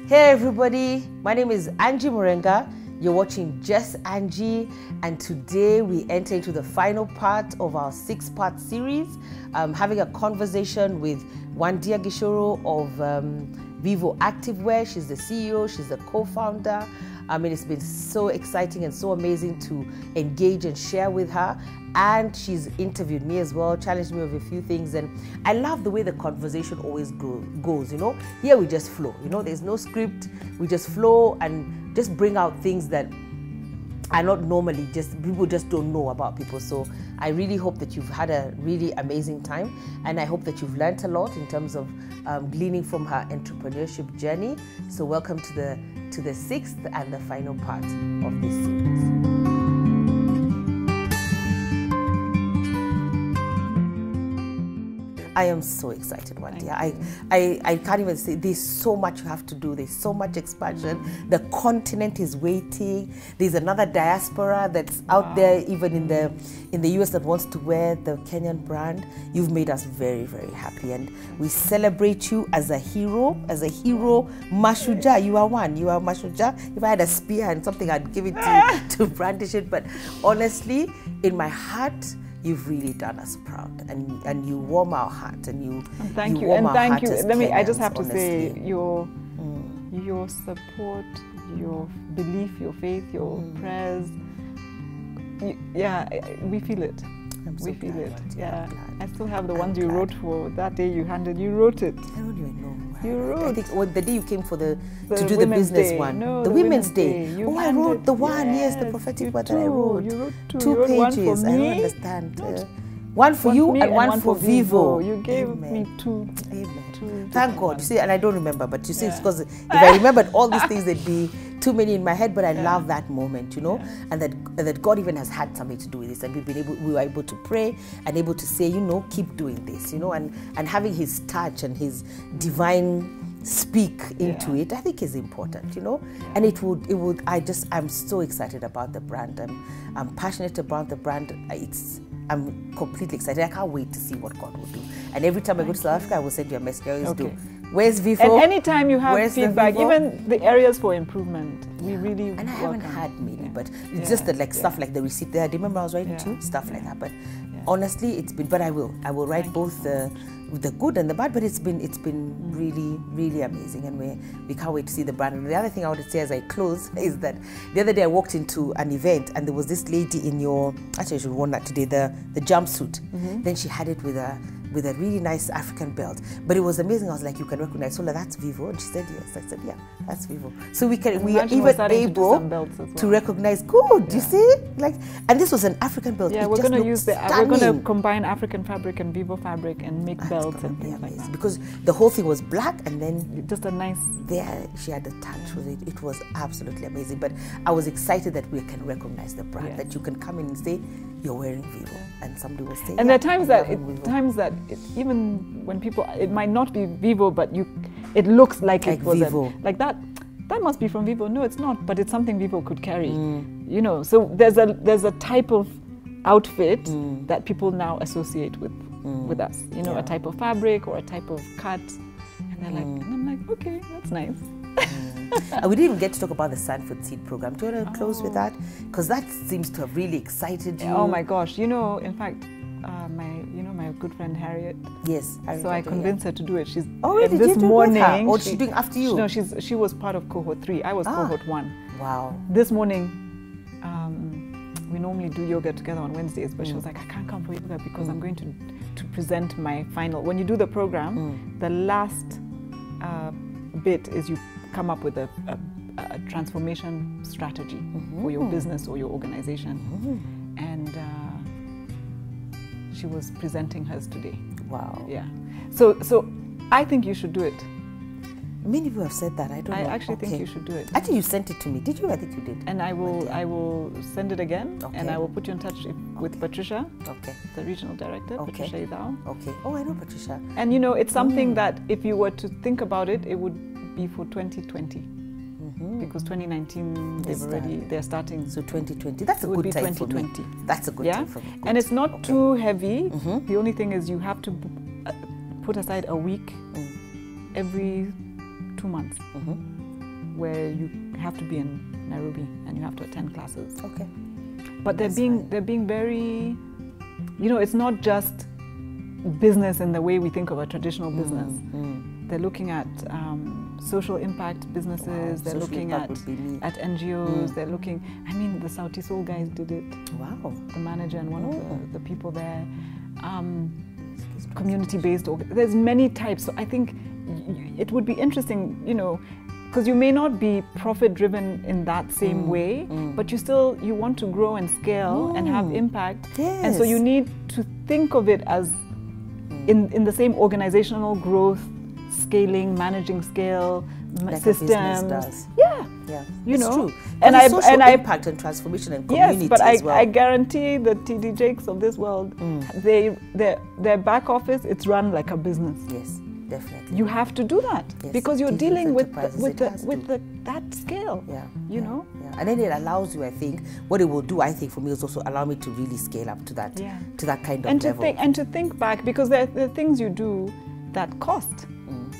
Hey everybody, my name is Angie Murenga. You're watching Just Angie, and today we enter into the final part of our 6-part series, having a conversation with Wandia Gichuru of Vivo Activewear. She's the CEO, she's the co-founder. I mean, it's been so exciting and so amazing to engage and share with her. And she's interviewed me as well, challenged me with a few things. And I love the way the conversation always goes, you know. Here we just flow, you know, there's no script. We just flow and just bring out things that are not normally, people just don't know about people. So I really hope that you've had a really amazing time. And I hope that you've learned a lot in terms of gleaning from her entrepreneurship journey. So welcome to the 6th and the final part of this series. I am so excited, Wandia. I can't even say, there's so much you have to do. There's so much expansion. The continent is waiting. There's another diaspora that's out there, even in the US, that wants to wear the Kenyan brand. You've made us very, very happy, and we celebrate you as a hero, Mashuja. You are one. You are Mashuja. If I had a spear and something, I'd give it to brandish it. But honestly, in my heart, you've really done us proud, and you warm our heart, and you thank you. I just have to say, your support, your belief, your faith, your prayers. We feel it. We feel it. Yeah, I still have the ones you wrote for that day. You wrote it. I don't even know. You wrote. I think the day you came for to do the business day. One. No, the Women's Day. I wrote the one. Yes, the prophetic one that I wrote. You wrote two pages. I don't understand. One for you and one for Vivo. You gave me two. Amen. Thank God. You see, and I don't remember, but you see, it's because if I remembered all these things, there'd be too many in my head. But I love that moment, you know, and that God even has had something to do with this, and we were able to pray and able to say, you know, keep doing this, you know, and having His touch and His divine speak into it, I think is important, you know, and it would. I'm so excited about the brand. I'm passionate about the brand. I'm completely excited. I can't wait to see what God will do. And every time I go to South Africa, I will send you a message. I always do. Where's Vivo? And anytime you have feedback, even the areas for improvement, we really and I haven't had many, but it's just that stuff like the receipt there. Do you remember I was writing too? Stuff like that. But honestly, it's been. But I will write both the good and the bad. But it's been really, really amazing, and we can't wait to see the brand. And the other thing I want to say as I close is that the other day I walked into an event, and there was this lady in your. Actually, I should have worn that today. The jumpsuit. Then she had it with a really nice African belt. But it was amazing. I was like, you can recognize, Sola, that's Vivo. And she said, yes. I said, yeah, that's Vivo. So we are even able to recognize, good, you see? And this was an African belt. Yeah, we're going to use we're going to combine African fabric and Vivo fabric and make belts and things like that. Because the whole thing was black, and then just a nice... There, she had a touch with it. It was absolutely amazing. But I was excited that we can recognize the brand, that you can come in and say, you're wearing Vivo, and somebody will say, and there are times that even when people, it might not be Vivo, but it looks like it was Vivo. Like that must be from Vivo. No, it's not, but it's something Vivo could carry. You know, so there's a type of outfit that people now associate with us. You know, a type of fabric or a type of cut, and they're like, and I'm like, okay, that's nice. We didn't even get to talk about the Sanford Seed program. Do you want to close with that? Because that seems to have really excited you. Oh my gosh! You know, in fact, my good friend Harriet. Yes. So I convinced her to do it. She's really? This morning. Or she's doing after you? No, she was part of cohort 3. I was cohort 1. Wow. This morning, we normally do yoga together on Wednesdays, but she was like, I can't come for yoga because I'm going to present my final. When you do the program, the last bit is you come up with a transformation strategy for your business or your organization. And she was presenting hers today. Wow. Yeah. So I think you should do it. Many people have said that. I don't know. I actually think you should do it. I think you sent it to me. Did you? I think you did. And I will send it again, and I will put you in touch with Patricia, the regional director, Patricia Idao. Okay. Oh, I know Patricia. And you know, it's something that if you were to think about it, it would be for 2020. Because 2019 they're starting. So 2020, that's a good time for me. That's a good time for me. Good. And it's not too heavy. The only thing is you have to put aside a week every 2 months. where you have to be in Nairobi and you have to attend classes. Okay. But they're being very, you know, it's not just business in the way we think of a traditional business. They're looking at social impact businesses. Wow. They're looking at NGOs. They're looking. I mean, the Sauti Soul guys did it. Wow. The manager and one of the people there. Community-based. There's many types. So I think it would be interesting, you know, because you may not be profit-driven in that same way, but you want to grow and scale and have impact. Yes. And so you need to think of it as in the same organizational growth, scaling, managing scale, like systems. Does. Yeah, you know. True. And I impact and transformation and community. Yes, but as well. I guarantee the TD Jakes of this world, their back office, it's run like a business. Yes, definitely. You have to do that because you're dealing with that scale. Yeah, you know. Yeah. And then it allows you. I think what it will do, I think, for me, is also allow me to really scale up to that kind of level. And to think back, because there are things you do that cost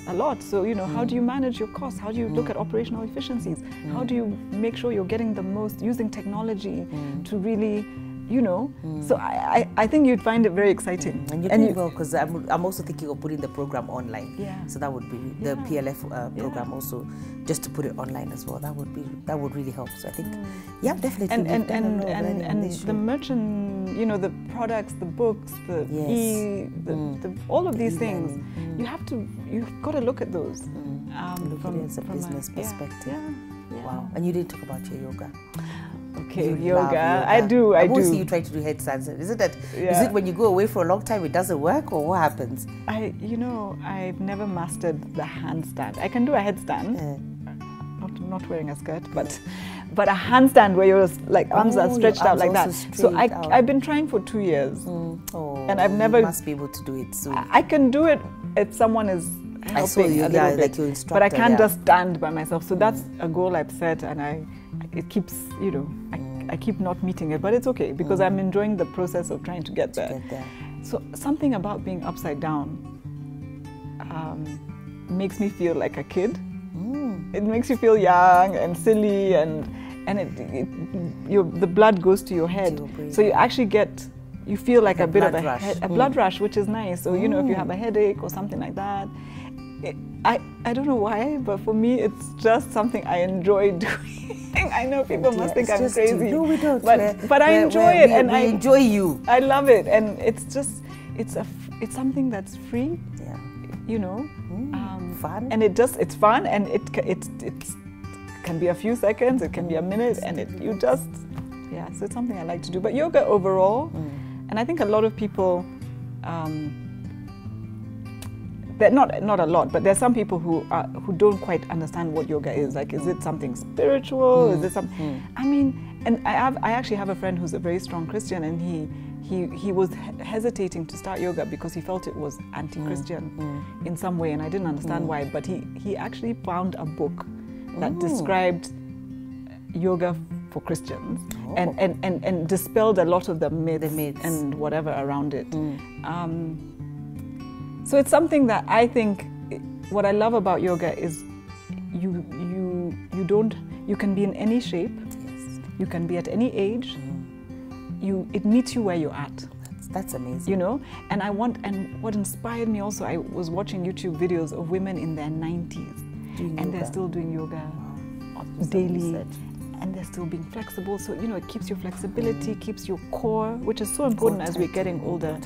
a lot. So, you know, how do you manage your costs? How do you look at operational efficiencies? How do you make sure you're getting the most, using technology to really, you know? So I think you'd find it very exciting. And you're doing well, because I'm also thinking of putting the program online. Yeah. So that would be the PLF program also, just to put it online as well. That would really help. So I think, definitely. And the merchant, you know, the products, the books, the all of these things, you've got to look at those from a business perspective. Yeah. Wow. And you didn't talk about your yoga. Okay, yoga. I do. I do. See you try to do headstands. Is it when you go away for a long time it doesn't work, or what happens? I've never mastered the handstand. I can do a headstand, not wearing a skirt, but a handstand where your arms are stretched out like that. So I've been trying for 2 years, and I've never. You must be able to do it soon. I can do it if someone is helping a little bit, like your instructor, but I can't just stand by myself. So that's a goal I've set, and it keeps, you know, I keep not meeting it, but it's okay because I'm enjoying the process of trying to get there. So something about being upside down makes me feel like a kid. It makes you feel young and silly, and the blood goes to your head. So you actually you feel like a bit of a blood rush, which is nice. So, you know, if you have a headache or something like that, I don't know why, but for me, it's just something I enjoy doing. I know people must think I'm crazy. No, we don't. But I enjoy it, and I enjoy you. I love it, and it's it's something that's free. Yeah. You know, fun, and it's fun, and it can be a few seconds, it can be a minute, and so it's something I like to do. But yoga overall, and I think a lot of people. Not a lot, but there's some people who don't quite understand what yoga is. Like, is it something spiritual? Is it something? I mean, and I actually have a friend who's a very strong Christian, and he was hesitating to start yoga because he felt it was anti-Christian in some way, and I didn't understand why. But he actually found a book that described yoga for Christians and dispelled a lot of the myths and whatever around it. So it's something that I think, what I love about yoga is you can be in any shape, you can be at any age, it meets you where you're at. That's amazing. You know, and what inspired me also, I was watching YouTube videos of women in their 90s, they're still doing yoga daily. And they're still being flexible, so you know it keeps your flexibility, keeps your core, which is so important as we're getting older.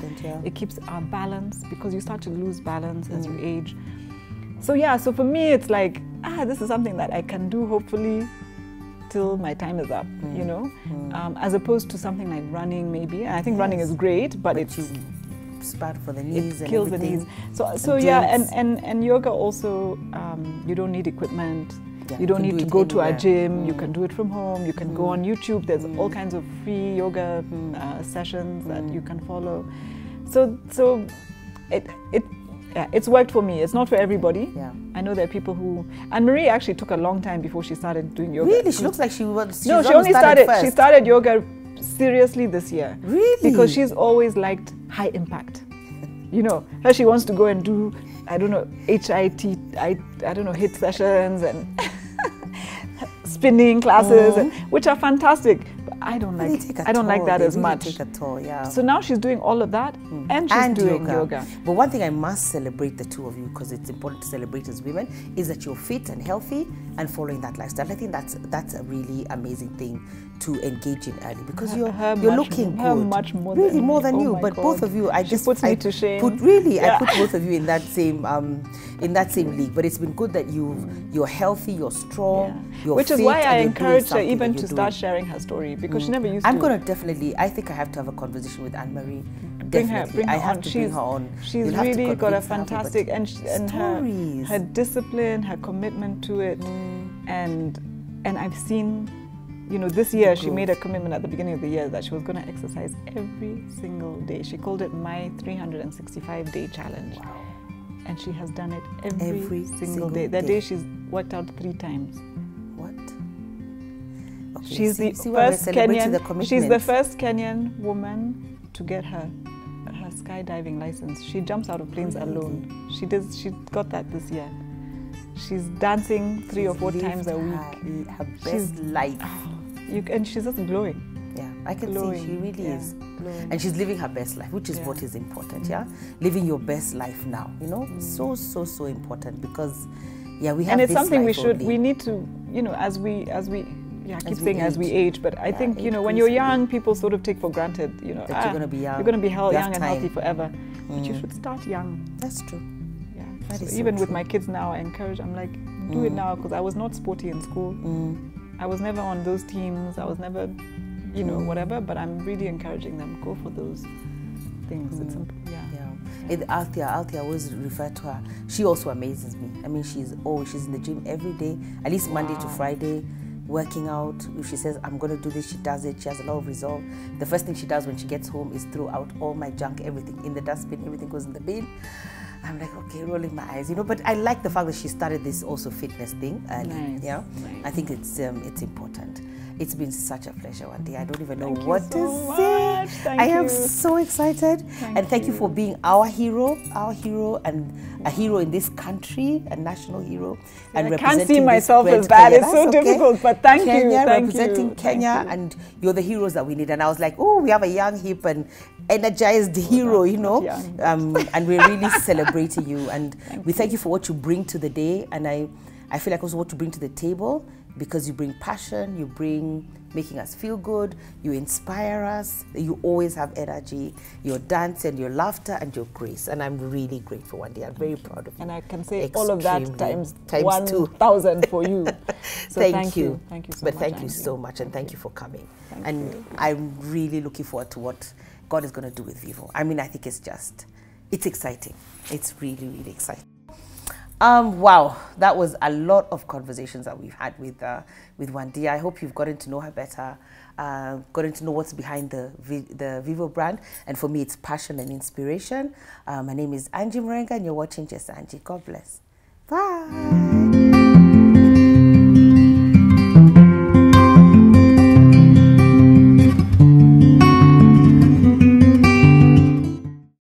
It keeps our balance, because you start to lose balance as you age. So so for me it's like, this is something that I can do hopefully till my time is up, you know, as opposed to something like running maybe. And I think running is great, but it's bad for the knees. It kills the knees. So and yoga also, you don't need equipment. You don't need to go to a gym. You can do it from home. You can go on YouTube. There's all kinds of free yoga sessions that you can follow. So it's worked for me. It's not for everybody. Yeah. I know there are people who. And Marie actually took a long time before she started doing yoga. Really, she looks like she was. No, she only started. She started yoga seriously this year. Really? Because she's always liked high impact. You know, her, she wants to go and do, I don't know, HIIT sessions, and spinning classes, which are fantastic. But I don't like that as much. Take a toll, yeah. So now she's doing all of that, and she's doing yoga. But one thing I must celebrate the two of you, because it's important to celebrate as women, is that you're fit and healthy and following that lifestyle. I think that's a really amazing thing to engage in early, because you're looking good. Much more really than more than me. you. Oh but God. both of you, She puts me to shame. I put both of you in that same league. But it's been good that you're healthy, you're strong, you're which fit, is why I and encouraged her even to start sharing her story, because she never used to. I'm going to definitely, I think I have to have a conversation with Anne-Marie. Bring her on. I have to bring her on. She's really got a fantastic, and her discipline, her commitment to it, and I've seen, you know, this year she made a commitment at the beginning of the year that she was going to exercise every single day. She called it my 365-day challenge. Wow. And she has done it every single day. That day she's worked out 3 times. What? Okay, she's the first Kenyan woman to get her skydiving license. She jumps out of planes alone. She got that this year. She's dancing 3 or 4 times a week. Her best life. And she's just glowing. Yeah, I can see she really is. Glowing. And she's living her best life, which is what is important, living your best life now, you know? So important, because, we have and it's this something life we need to, you know, as we as we age, but I think, you know, when you're young, people sort of take for granted, you know, that you're going to be young. You're going to be young and healthy forever. But you should start young. That's true. Yeah. That so is even so with true. my kids now, I encourage, I'm like, do it now, because I was not sporty in school. I was never on those teams. I was never, you know, whatever, but I'm really encouraging them, go for those things. It's Althea, I always refer to her. She also amazes me. I mean, she's in the gym every day, at least Monday to Friday, working out. If she says, I'm going to do this, she does it. She has a lot of resolve. The first thing she does when she gets home is throw out all my junk, everything in the dustbin, everything goes in the bin. I'm like, okay, rolling my eyes, you know. But I like the fact that she started this also fitness thing early. Nice. Yeah, nice. I think it's important. It's been such a pleasure, Wandia. I don't even know what to say. I am so excited. Thank you for being our hero, and a hero in this country, a national hero. And I can't see myself as that. It's so difficult, but thank you. Representing Kenya, and you're the heroes that we need. And I was like, oh, we have a young, hip, and energized hero, you know. And we're really celebrating you. And we thank you for what you bring to the day. And I feel like also what you bring to the table, because you bring passion, you bring making us feel good, you inspire us, you always have energy, your dance and your laughter and your grace. And I'm really grateful, Wandia. I'm very proud of you. And I can say all of that times 1,000 for you. So thank you. Thank you so much. But thank you so much, and thank you for coming. And I'm really looking forward to what God is going to do with Vivo. I mean, I think it's exciting. It's really, really exciting. Wow, that was a lot of conversations that we've had with Wandia. I hope you've gotten to know her better, gotten to know what's behind the Vivo brand. And for me, it's passion and inspiration. My name is Angie Murenga, and you're watching Just Angie. God bless. Bye.